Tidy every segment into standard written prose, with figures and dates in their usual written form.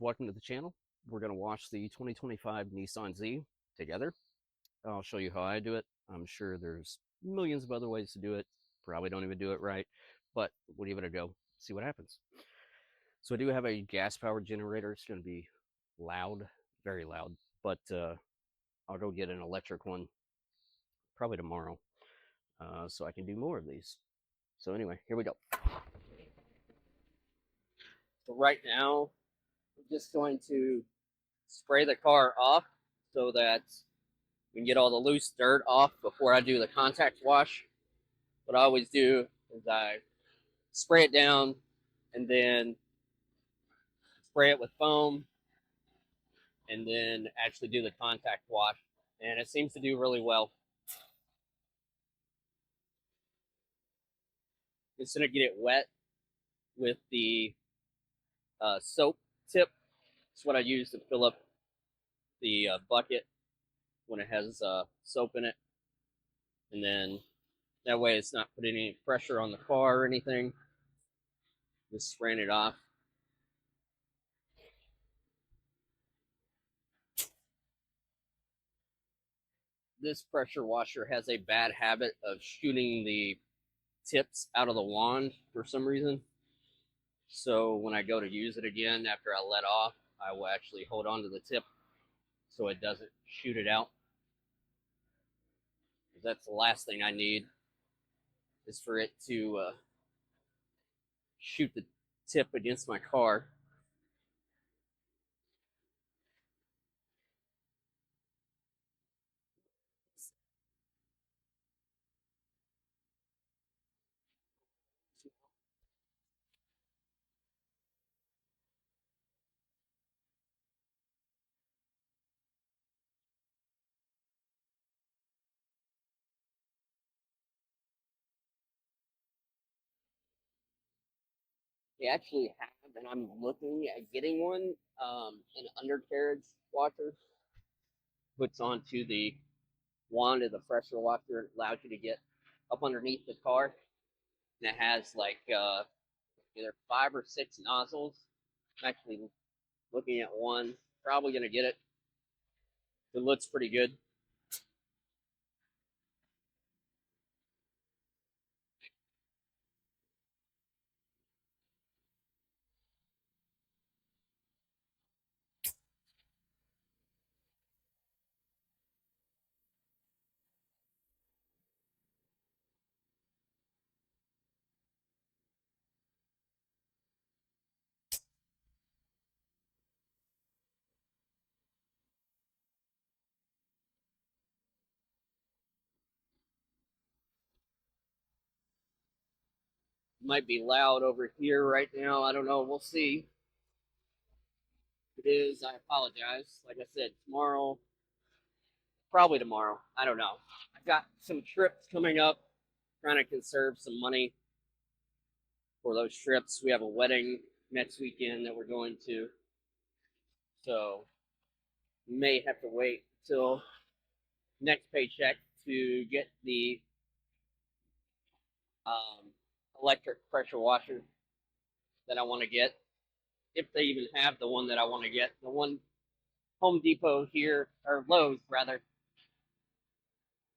Welcome to the channel. We're going to watch the 2025 Nissan Z together. I'll show you how I do it. I'm sure there's millions of other ways to do it. Probably don't even do it right, but we'll give it a go, see what happens. So I do have a gas-powered generator. It's going to be loud, very loud, but I'll go get an electric one probably tomorrow so I can do more of these. So anyway, here we go. So right now, I'm just going to spray the car off so that we can get all the loose dirt off before I do the contact wash. What I always do is I spray it down and then spray it with foam and then actually do the contact wash. And it seems to do really well. Just gonna get it wet with the soap tip. It's what I use to fill up the bucket when it has soap in it. And then that way it's not putting any pressure on the car or anything. Just spraying it off. This pressure washer has a bad habit of shooting the tips out of the wand for some reason. So when I go to use it again after I let off, I will actually hold on to the tip so it doesn't shoot it out. That's the last thing I need, is for it to shoot the tip against my car. They actually have, and I'm looking at getting one, an undercarriage washer. Puts onto the wand of the pressure washer. It allows you to get up underneath the car. And it has like either 5 or 6 nozzles. I'm actually looking at one. Probably going to get it. It looks pretty good. It might be loud over here right now. I don't know. We'll see. If it is, I apologize. Like I said, tomorrow, probably tomorrow. I don't know. I've got some trips coming up, trying to conserve some money for those trips. We have a wedding next weekend that we're going to. So we may have to wait till next paycheck to get the electric pressure washer that I want to get. If they even have the one that I want to get. The one Home Depot here, or Lowe's rather.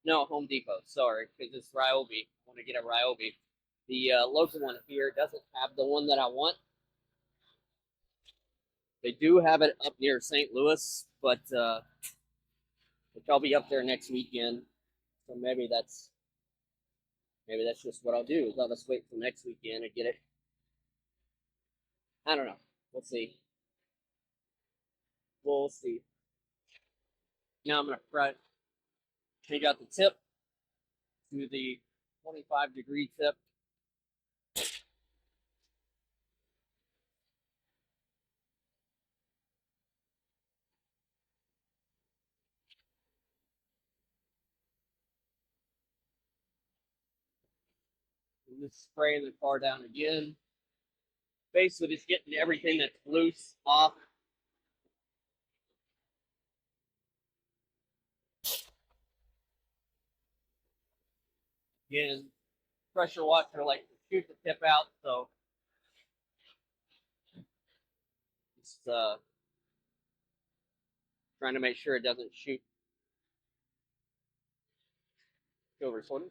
No, Home Depot, sorry, because it's Ryobi. I want to get a Ryobi. The local one here doesn't have the one that I want. They do have it up near St. Louis, but which I'll be up there next weekend. So maybe that's just what I'll do. Is I'll just wait till next weekend and get it. I don't know. We'll see. We'll see. Now I'm gonna change out the tip to the 25-degree tip. And just spraying the car down again. Basically just getting everything that's loose off. Again, pressure washer like to shoot the tip out, so just Trying to make sure it doesn't shoot over sorted.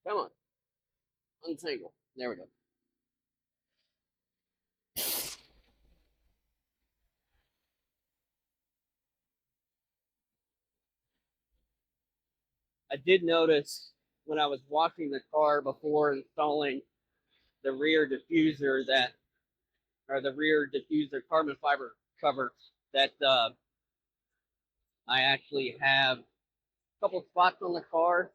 Come on. Untangle. There we go. I did notice when I was washing the car before installing the rear diffuser that, or the rear diffuser carbon fiber cover, that I actually have a couple spots on the car.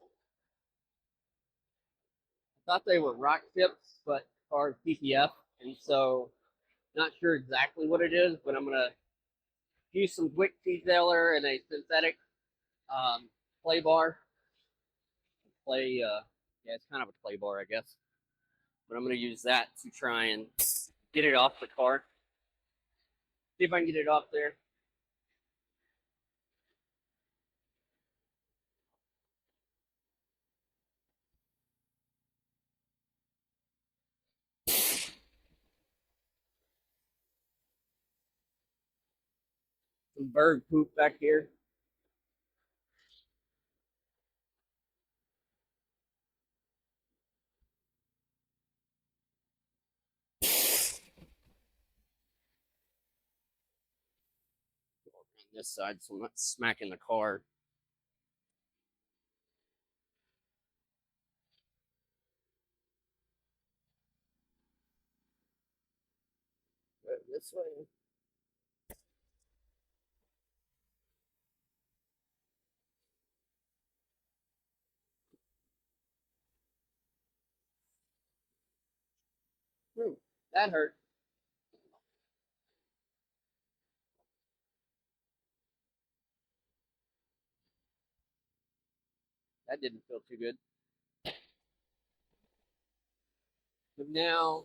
I thought they were rock tips, but are PPF, and so not sure exactly what it is, but I'm gonna use some Wick detailer and a synthetic play bar. Yeah, it's kind of a play bar, I guess. But I'm gonna use that to try and get it off the car. See if I can get it off there. Some bird poop back here. On this side, so I'm not smacking the car. This way. That hurt. That didn't feel too good. But now,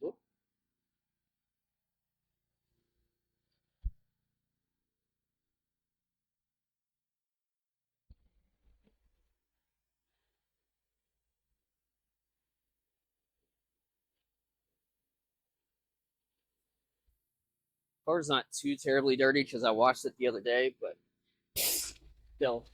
whoop, car's not too terribly dirty because I washed it the other day, but still.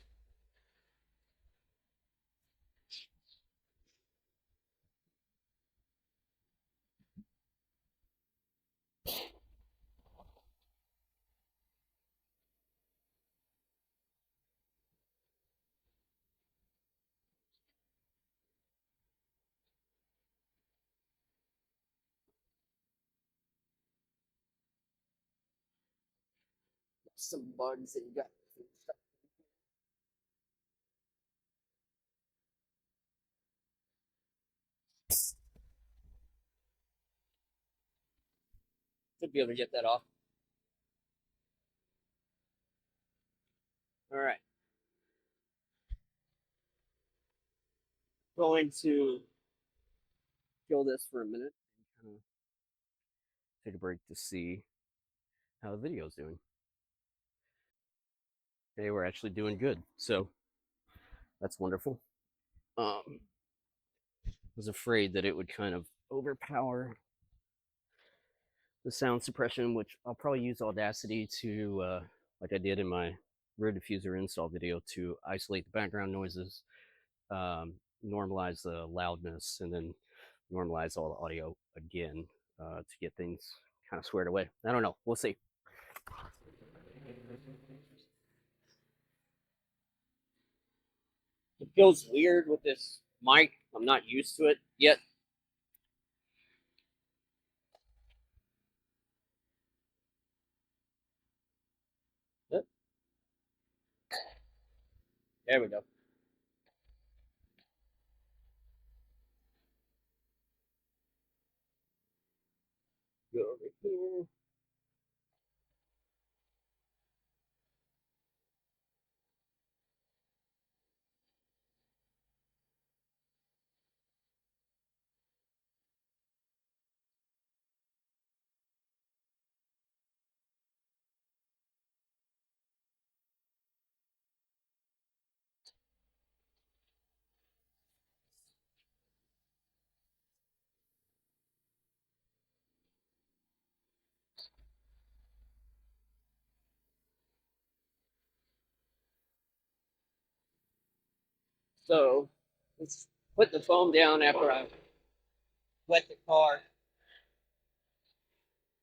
Some bugs that you got. Should be able to get that off. All right. Going to kill this for a minute and kind of take a break to see how the video is doing. Okay, we're actually doing good, so that's wonderful. I was afraid that it would kind of overpower the sound suppression, which I'll probably use Audacity to, like I did in my rear diffuser install video, to isolate the background noises, normalize the loudness, and then normalize all the audio again to get things kind of squared away. I don't know. We'll see. It feels weird with this mic. I'm not used to it yet. There we go. Go over here. So let's put the foam down after I wet the car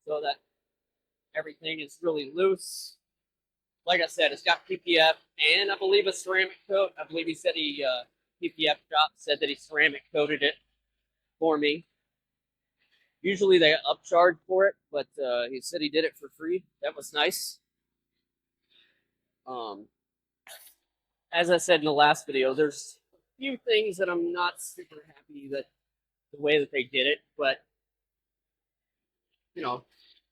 so that everything is really loose. Like I said, it's got PPF and I believe a ceramic coat. I believe he said PPF shop said that he ceramic coated it for me. Usually they upcharge for it, but he said he did it for free. That was nice. Um, as I said in the last video, there's a few things that I'm not super happy that the way that they did it, but you know,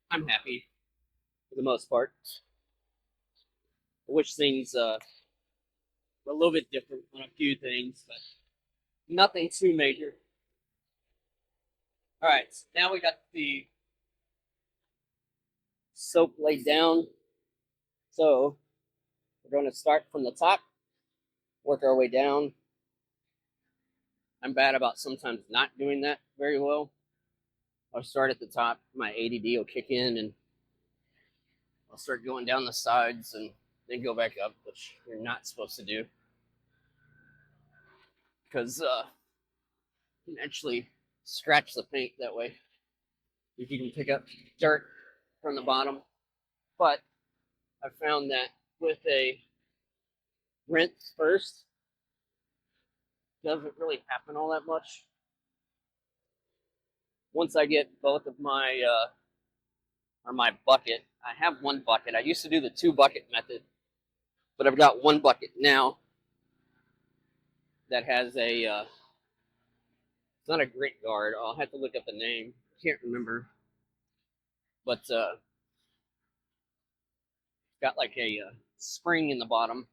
I'm happy for the most part. I wish things were a little bit different on a few things, but nothing too major. All right, so now we got the soap laid down. So we're going to start from the top, work our way down. I'm bad about sometimes not doing that very well. I'll start at the top, my ADD will kick in, and I'll start going down the sides and then go back up, which you're not supposed to do. Because you can actually scratch the paint that way. If you can pick up dirt from the bottom. But I found that with a rinse first, doesn't really happen all that much. Once I get both of my or my bucket, I have one bucket. I used to do the 2-bucket method, but I've got one bucket now that has a it's not a grit guard. I'll have to look up the name. Can't remember, but got like a spring in the bottom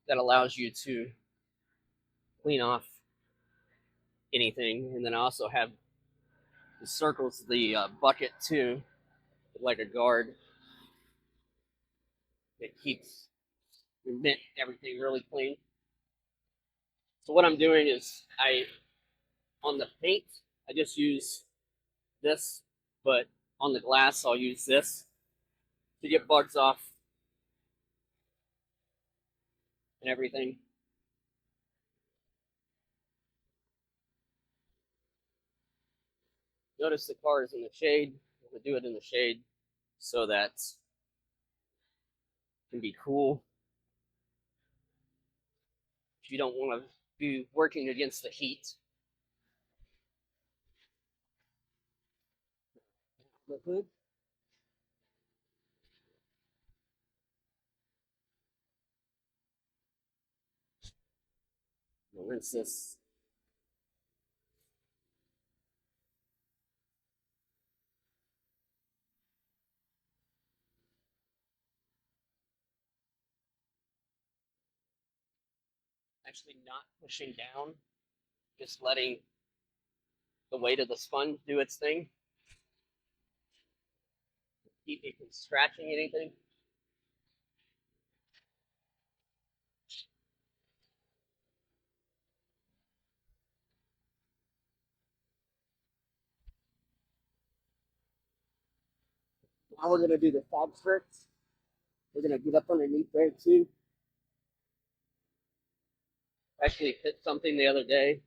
that allows you to clean off anything. And then I also have the circles the bucket too, like a guard that keeps everything really clean. So what I'm doing is on the paint I just use this, but on the glass I'll use this to get bugs off and everything. Notice the car is in the shade. I'm going to do it in the shade so that it can be cool. If you don't want to be working against the heat. Liquid. I'll rinse this. Actually not pushing down, just letting the weight of the sponge do its thing. Keep me from scratching anything. Now we're going to do the fog strips. We're going to get up underneath there too. Actually hit something the other day.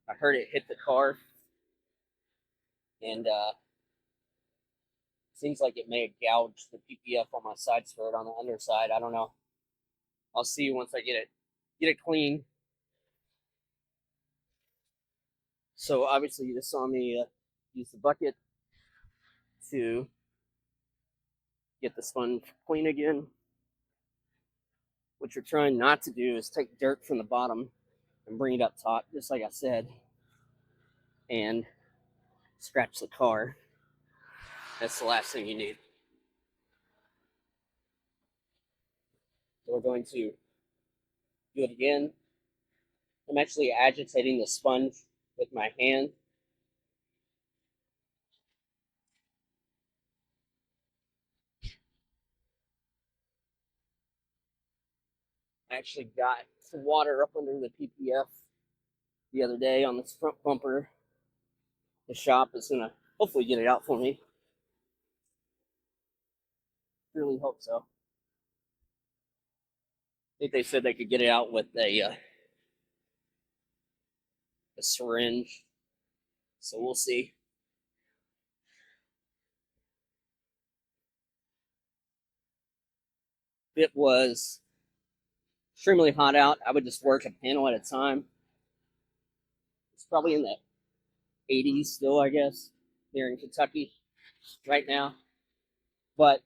I heard it hit the car. And seems like it may have gouged the PPF on my side skirt on the underside. I don't know. I'll see you once I get it clean. So obviously you just saw me use the bucket to get the sponge clean again. what you're trying not to do is take dirt from the bottom and bring it up top, just like I said, and scratch the car. That's the last thing you need. So we're going to do it again. I'm actually agitating the sponge with my hand. I actually got some water up under the PPF the other day on this front bumper. The shop is going to hopefully get it out for me. Really hope so. I think they said they could get it out with a syringe. So we'll see. If it was extremely hot out, I would just work a panel at a time. It's probably in the 80s still, I guess, here in Kentucky right now. But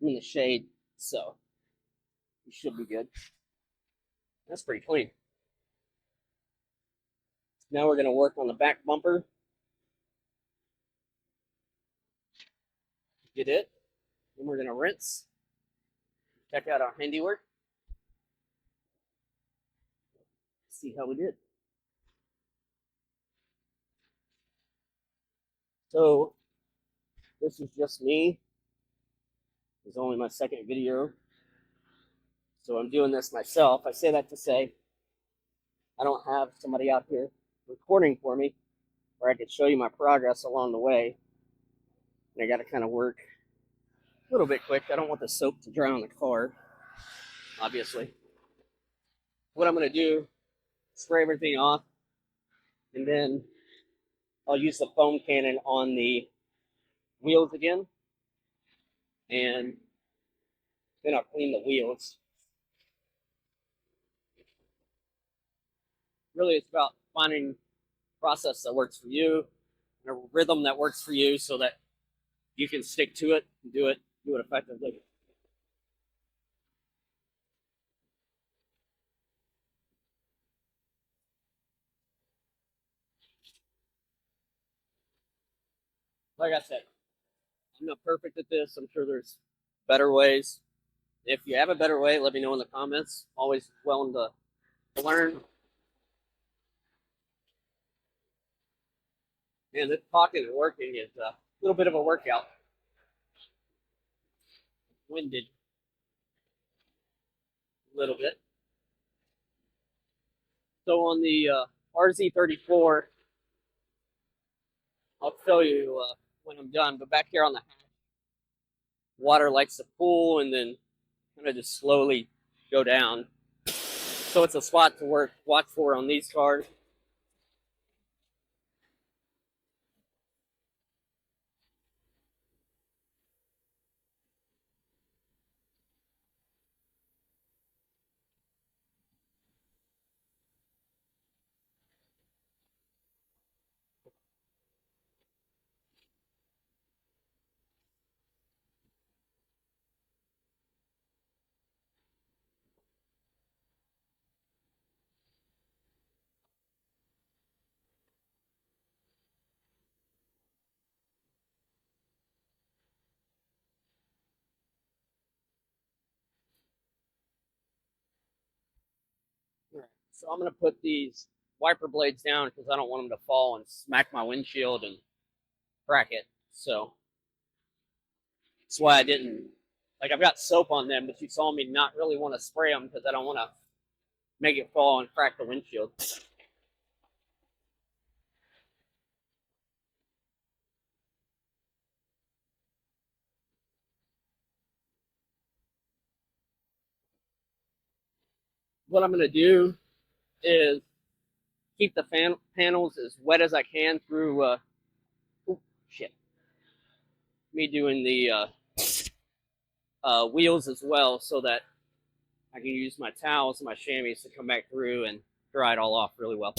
I'm in the shade, so you should be good. That's pretty clean. Now we're going to work on the back bumper. Get it. Then we're going to rinse. Check out our handiwork. See how we did. So this is just me. It's only my second video. So I'm doing this myself. I say that to say I don't have somebody out here recording for me where I could show you my progress along the way. And I got to kind of work a little bit quick. I don't want the soap to dry on the car, obviously. What I'm going to do, spray everything off, and then I'll use the foam cannon on the wheels again, and then I'll clean the wheels. Really, it's about finding a process that works for you, and a rhythm that works for you so that you can stick to it and do it effectively. Like I said, I'm not perfect at this. I'm sure there's better ways. If you have a better way, let me know in the comments. Always willing to learn. And this talking and working is a little bit of a workout. Winded a little bit. So on the RZ34, I'll show you when I'm done. But back here on the hatch, water likes to pool and then kind of just slowly go down. So it's a spot to watch for on these cars. Right. So I'm going to put these wiper blades down because I don't want them to fall and smack my windshield and crack it. So that's why I didn't, like I've got soap on them, but you saw me not really want to spray them because I don't want to make it fall and crack the windshield. What I'm going to do is keep the panels as wet as I can through, me doing the wheels as well so that I can use my towels and my chamois to come back through and dry it all off really well.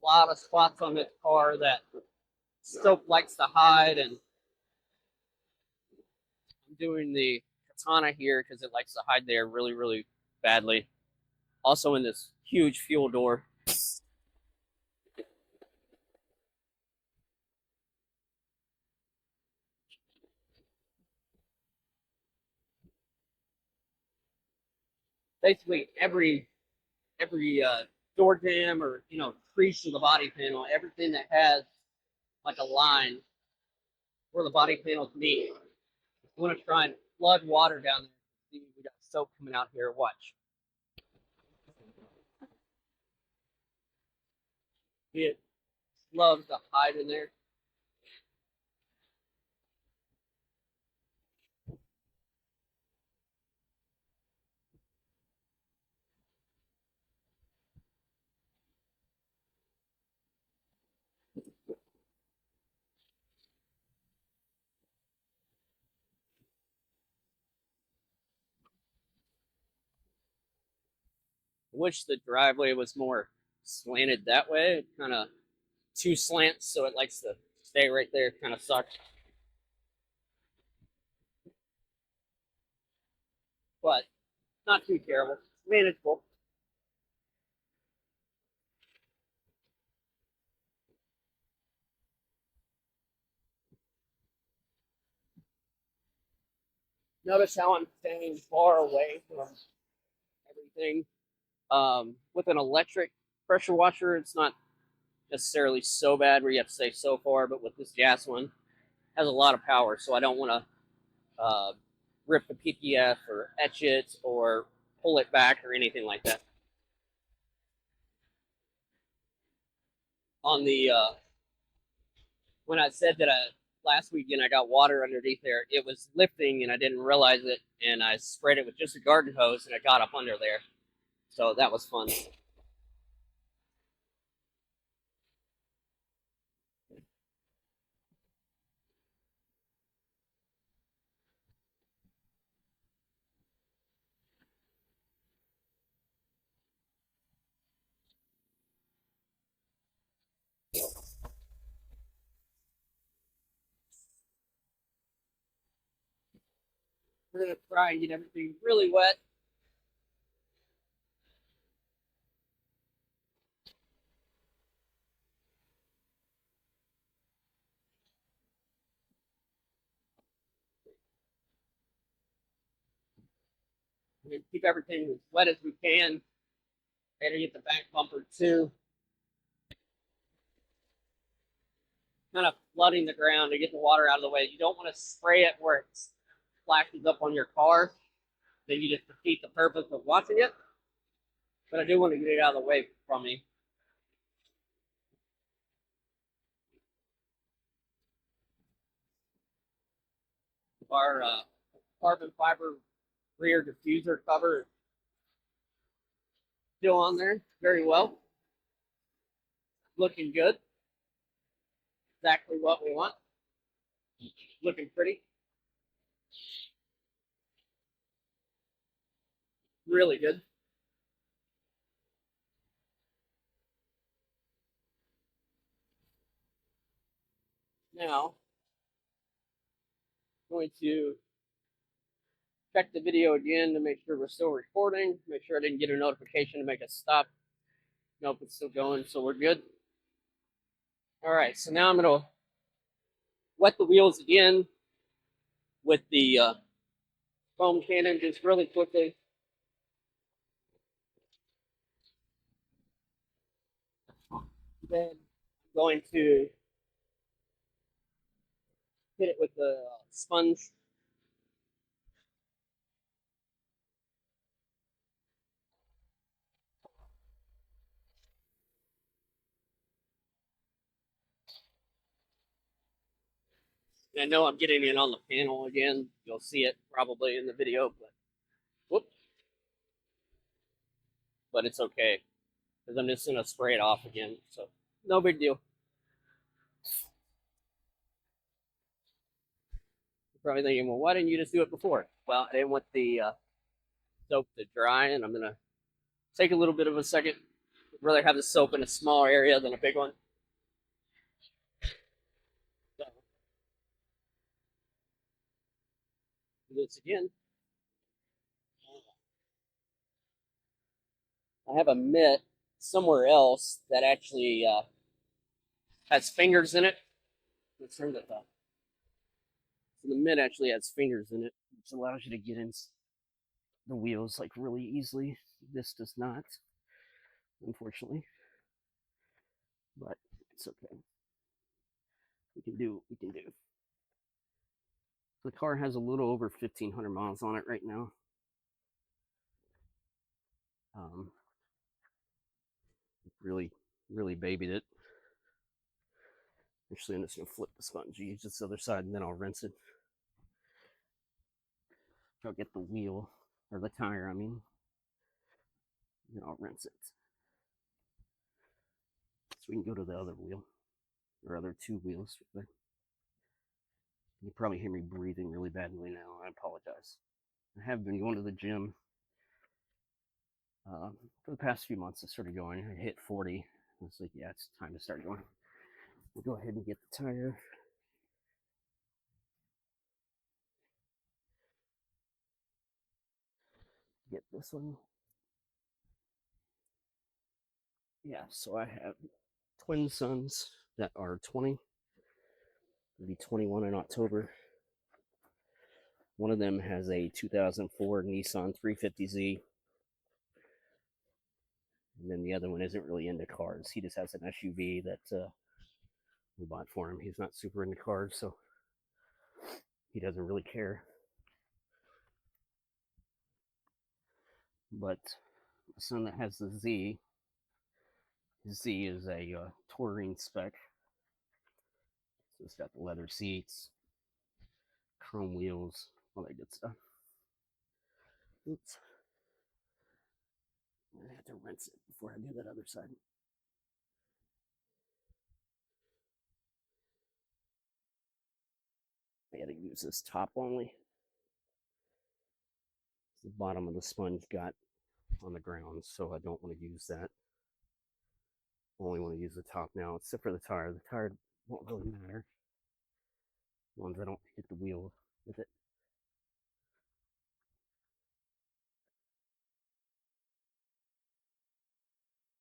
a lot of spots on this car that soap likes to hide, and I'm doing the katana here because it likes to hide there really, really badly. Also in this huge fuel door. Basically every door jamb or crease of the body panel, everything that has like a line where the body panels meet. We want to try and flood water down there. See, we got soap coming out here. Watch. It loves to hide in there. Wish the driveway was more slanted that way. Kind of too slants, so it likes to stay right there. Kind of sucks. But not too terrible. Manageable. Notice how I'm staying far away from everything. With an electric pressure washer, it's not necessarily so bad where you have to stay so far, but with this gas one, it has a lot of power, so I don't want to rip the PPF or etch it or pull it back or anything like that. On the when I said that last weekend I got water underneath there, it was lifting and I didn't realize it, and I sprayed it with just a garden hose and it got up under there. So that was fun. We're gonna try and get everything really wet. We're gonna keep everything as wet as we can. Better get the back bumper too. Kind of flooding the ground to get the water out of the way. You don't want to spray it where it splashes up on your car. Then you just defeat the purpose of watching it. But I do want to get it out of the way from me. Our carbon fiber rear diffuser cover is still on there very well. Looking good. Exactly what we want. Looking pretty. Really good. Now, I'm going to check the video again to make sure we're still recording. Make sure I didn't get a notification to make us stop. Nope, it's still going, so we're good. All right, so now I'm going to wet the wheels again with the foam cannon just really quickly. Then I'm going to hit it with the sponge. And I know I'm getting it on the panel again. You'll see it probably in the video, but whoops. But it's okay because I'm just gonna spray it off again. So no big deal. You're probably thinking, well, why didn't you just do it before? Well, I didn't want the soap to dry, and I'm gonna take a little bit of a second I'd rather have the soap in a smaller area than a big one. So, do this again. I have a mitt somewhere else that actually has fingers in it. Let's turn that up. So the mitt actually has fingers in it, which allows you to get in the wheels like really easily. This does not, unfortunately, but it's okay. We can do what we can do. The car has a little over 1,500 miles on it right now. Really, really babied it. Actually, I'm just gonna flip the sponge, use this other side, and then I'll rinse it. I'll get the wheel, or the tire, I mean, and I'll rinse it. So we can go to the other wheel, or other two wheels. You probably hear me breathing really badly now. I apologize. I have been going to the gym for the past few months. I started going. I hit 40. I was like, yeah, it's time to start going. We'll go ahead and get the tire. Get this one. Yeah, so I have twin sons that are 20. They'll be 21 in October. One of them has a 2004 Nissan 350Z. And then the other one isn't really into cars. He just has an SUV that we bought for him. He's not super into cars, so he doesn't really care. But the son that has the Z, his Z is a touring spec. So it's got the leather seats, chrome wheels, all that good stuff. Oops. I have to rinse it before I do that other side. I gotta use this top only. The bottom of the sponge got on the ground, so I don't want to use that. I only want to use the top now, except for the tire. The tire won't really matter. As long as I don't hit the wheel with it.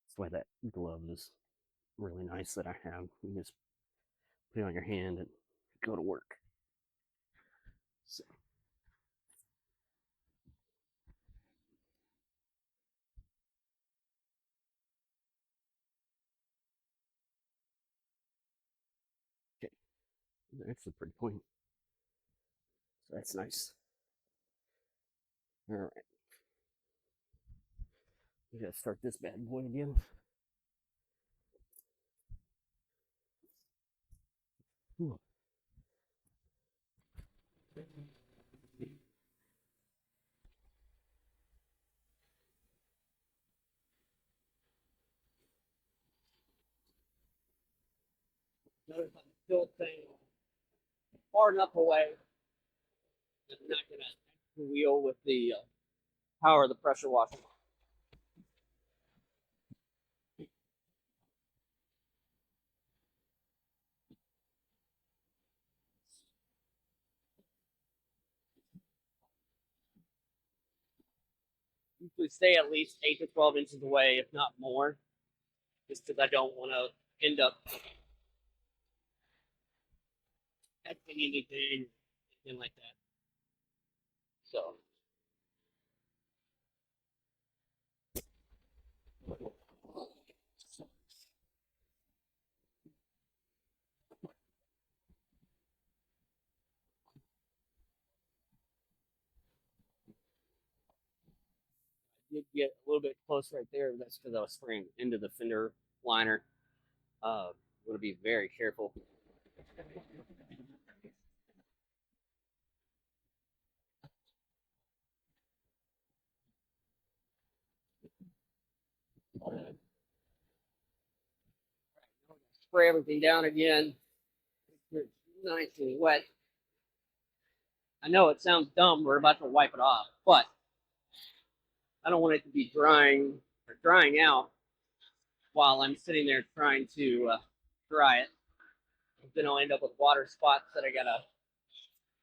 That's why that glove is really nice that I have. You just put it on your hand and go to work. So. Okay, actually pretty clean. So that's nice. All right. We gotta start this bad boy again. Ooh. Notice I'm still staying far enough away. I'm not gonna wheel with the power of the pressure washer. Usually stay at least 8 to 12 inches away, if not more, just because I don't want to end up catching anything like that. So. Did get a little bit close right there. That's because I was spraying into the fender liner. I'm going to be very careful. Spray everything down again. It's nice and wet. I know it sounds dumb. We're about to wipe it off, but I don't want it to be drying or drying out while I'm sitting there trying to dry it. Then I'll end up with water spots that I gotta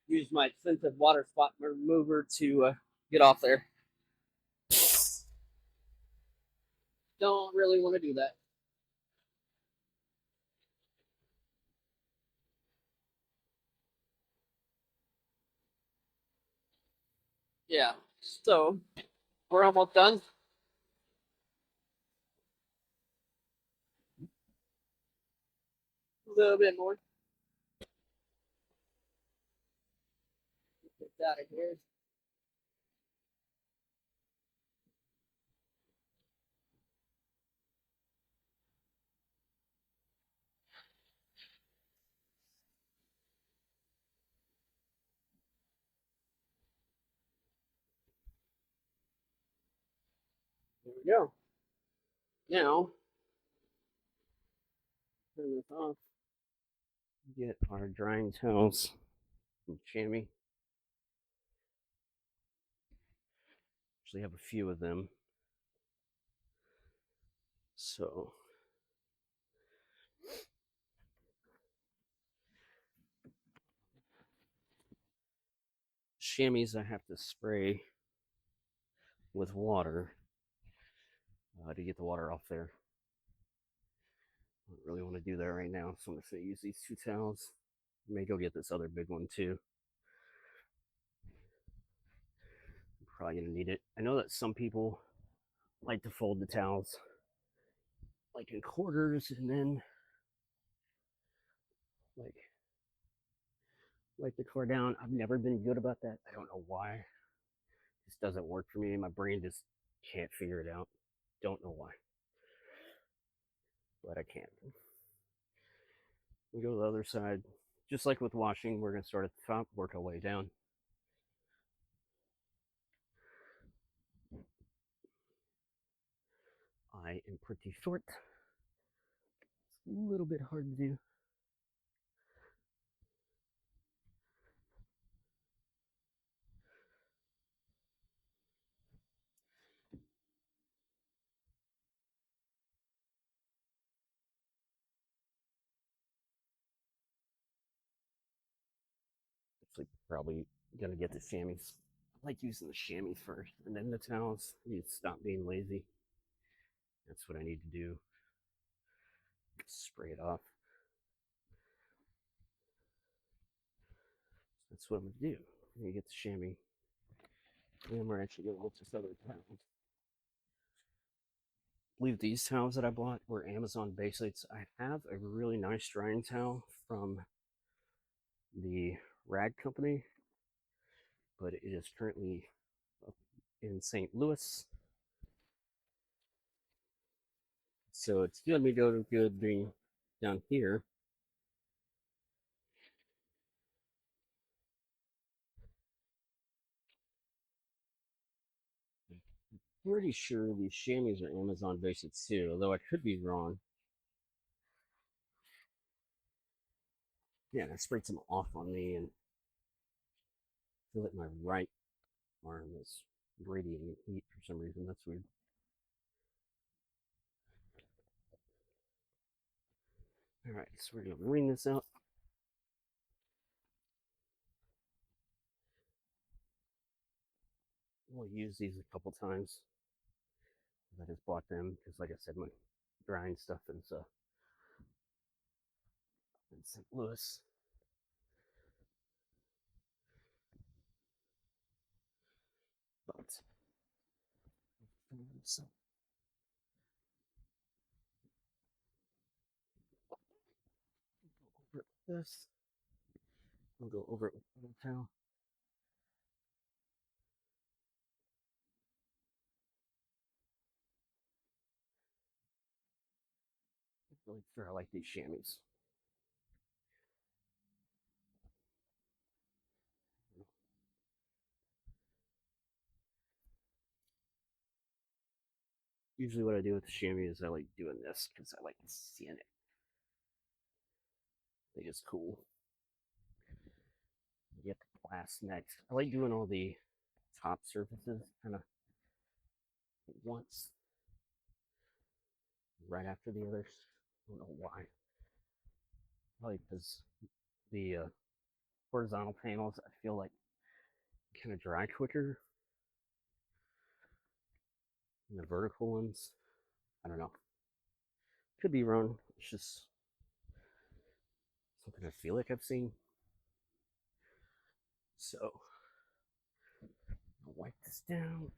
use my expensive water spot remover to get off there. Don't really want to do that. Yeah, so we're almost done. A little bit more. Get that out of here. There we go. Now, turn this off. Get our drying towels from chamois. Actually, have a few of them. So, chamois I have to spray with water to get the water off there. I don't really want to do that right now, so I'm just going to use these 2 towels. I may go get this other big one too. I'm probably going to need it. I know that some people like to fold the towels like in quarters and then like the core down. I've never been good about that. I don't know why. It just doesn't work for me. My brain just can't figure it out. Don't know why. But I can't. We go to the other side. Just like with washing, we're going to start at the top, work our way down. I am pretty short. It's a little bit hard to do. Actually, probably going to get the chamois. I like using the chamois first and then the towels. I need to stop being lazy. That's what I need to do. Spray it off. That's what I'm going to do. I'm going to get the chamois. And we're actually going to look this other towel. I believe these towels that I bought were Amazon Basics. I have a really nice drying towel from the Rag Company, but it is currently up in St. Louis. So it's going to be good being down here. I'm pretty sure these chamois are Amazon Basics too, although I could be wrong. Yeah, I sprayed some off on me and I feel like my right arm is radiating heat for some reason. That's weird. All right, so we're going to wring this out. We'll use these a couple times. I just bought them because, like I said, my drying stuff is in St. Louis. But so over this, I'll go over it with a little towel. I'm really sure I like these chamois. Usually, what I do with the chamois is I like doing this because I like seeing it. I think it's cool. You get the glass next. I like doing all the top surfaces kind of once. right after the others. I don't know why. Probably because the horizontal panels, I feel like kind of dry quicker than the vertical ones. I don't know. Could be wrong. It's just something I feel like I've seen. So I'll wipe this down.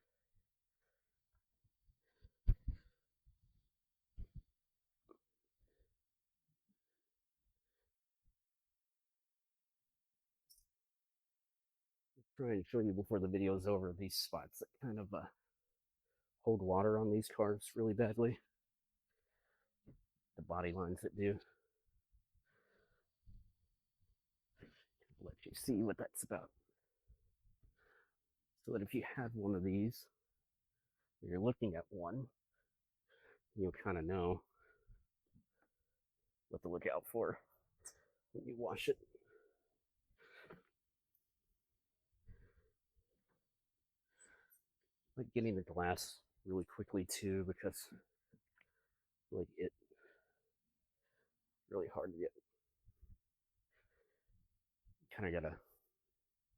Try and show you before the video is over these spots that kind of hold water on these cars really badly. The body lines that do. I'll let you see what that's about. So that if you have one of these, you're looking at one, you'll kind of know what to look out for when you wash it. Like getting the glass really quickly too, because like it really hard to get. Kind of gotta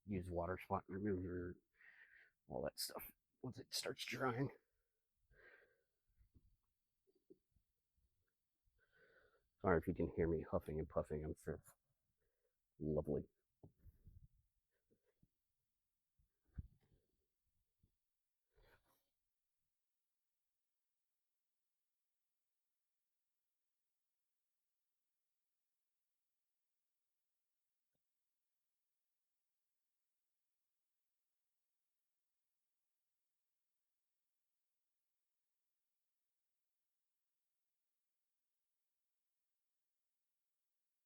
use water spot remover, all that stuff once it starts drying. Sorry if you can hear me huffing and puffing. I'm sure it's lovely.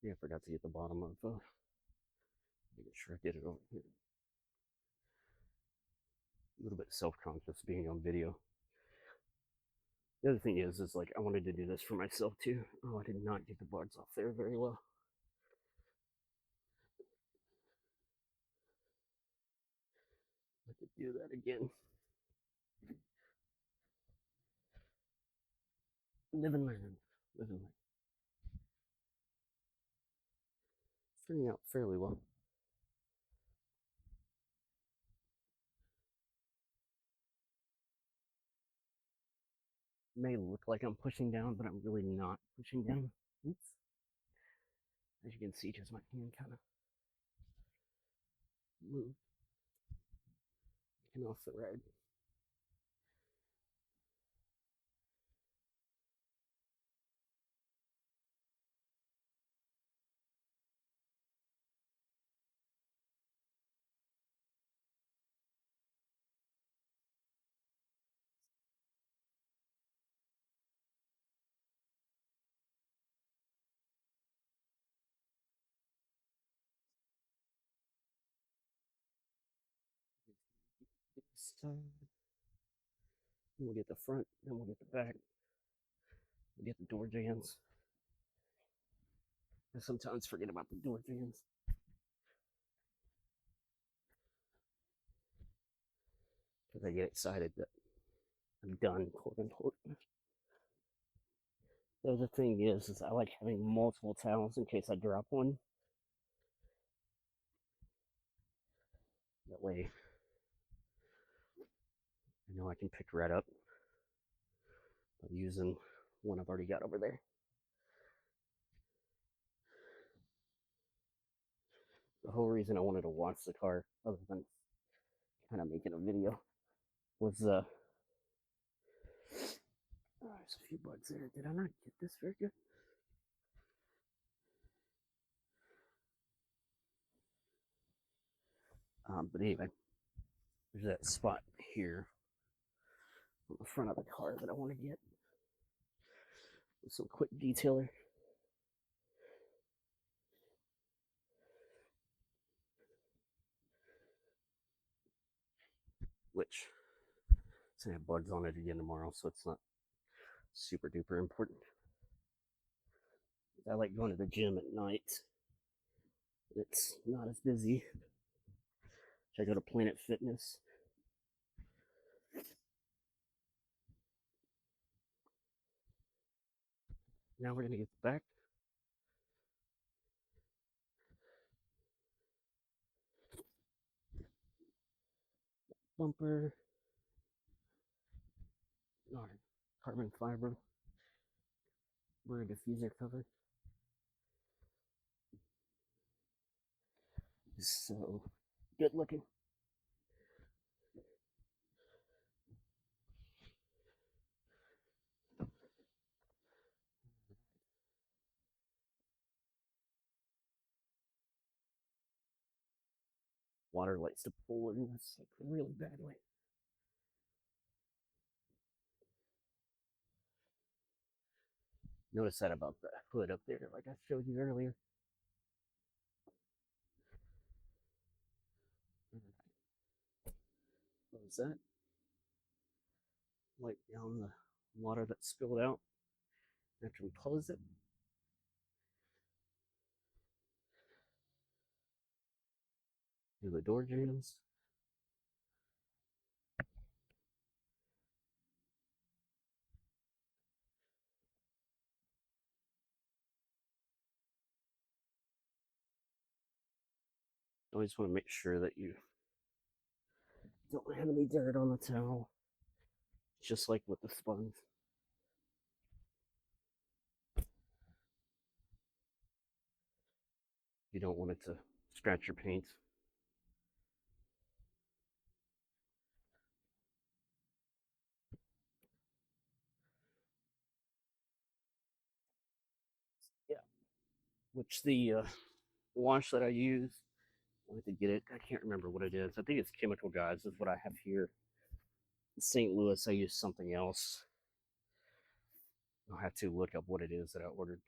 Yeah, I forgot to get the bottom of making sure I get it over here. A little bit self-conscious being on video. The other thing is like I wanted to do this for myself too. Oh, I did not get the buds off there very well. I could do that again. Live and learn. Live and learn. It's turning out fairly well. It may look like I'm pushing down, but I'm really not pushing down. Oops. As you can see, just my hand kind of moved. Came off the rag. Side. Then we'll get the front, then we'll get the back. We'll get the door jams. I sometimes forget about the door jams. Because I get excited that I'm done, quote unquote. The other thing is I like having multiple towels in case I drop one. That way I know I can pick right up by using one I've already got over there. The whole reason I wanted to wash the car, other than kind of making a video, was there's a few bugs there. Did I not get this very good? But anyway, there's that spot here on the front of the car that I want to get with some quick detailer. Which it's gonna have bugs on it again tomorrow, so it's not super duper important. I like going to the gym at night. It's not as busy. I go to Planet Fitness. Now we're gonna get the back. Bumper. Alright, carbon fiber. Rear diffuser cover. So good looking. Water likes to pull in this like really badly. Notice that about the hood up there, like I showed you earlier. Close that. Wipe down the water that spilled out after we close it. Do the door jambs. Always want to make sure that you don't have any dirt on the towel, just like with the sponge. You don't want it to scratch your paint. Yeah, which the wash that I use, I have to get it. I can't remember what it is. I think it's Chemical Guys is what I have here. In St. Louis, I use something else. I'll have to look up what it is that I ordered.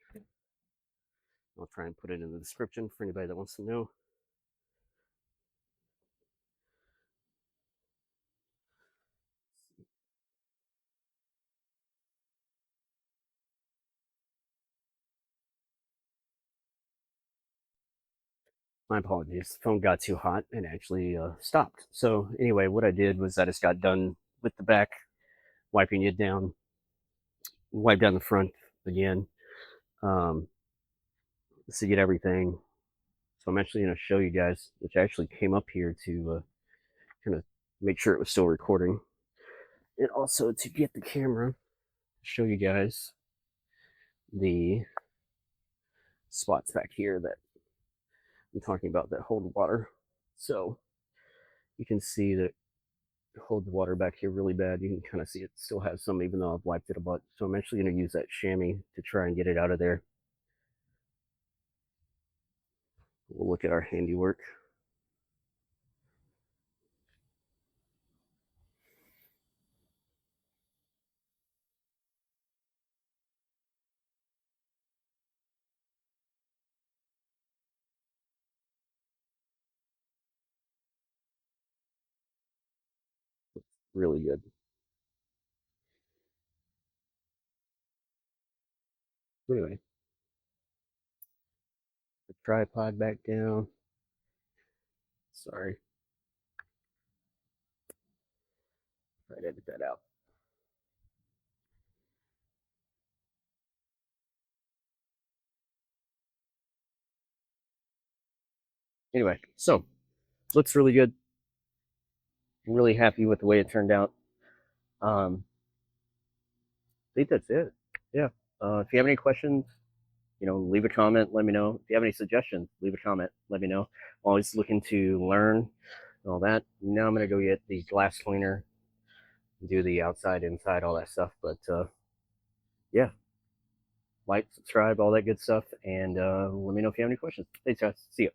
I'll try and put it in the description for anybody that wants to know. My apologies. The phone got too hot and actually stopped. So anyway, what I did was I just got done with the back, wiping it down, wipe down the front again, um, to get everything. So I'm actually going to show you guys, which I actually came up here to kind of make sure it was still recording, and also to get the camera, show you guys the spots back here that I'm talking about that hold water. So you can see that it holds water back here really bad. You can kind of see it still has some, even though I've wiped it a bunch. So I'm actually going to use that chamois to try and get it out of there. We'll look at our handiwork. Really good. Anyway, the tripod back down. Sorry. Try to edit that out. Anyway, so looks really good. I'm really happy with the way it turned out. I think that's it. Yeah. If you have any questions, leave a comment. Let me know. If you have any suggestions, leave a comment. Let me know. I'm always looking to learn and all that. Now I'm gonna go get the glass cleaner, do the outside, inside, all that stuff. But yeah, like, subscribe, all that good stuff, and let me know if you have any questions. Thanks, guys. See you.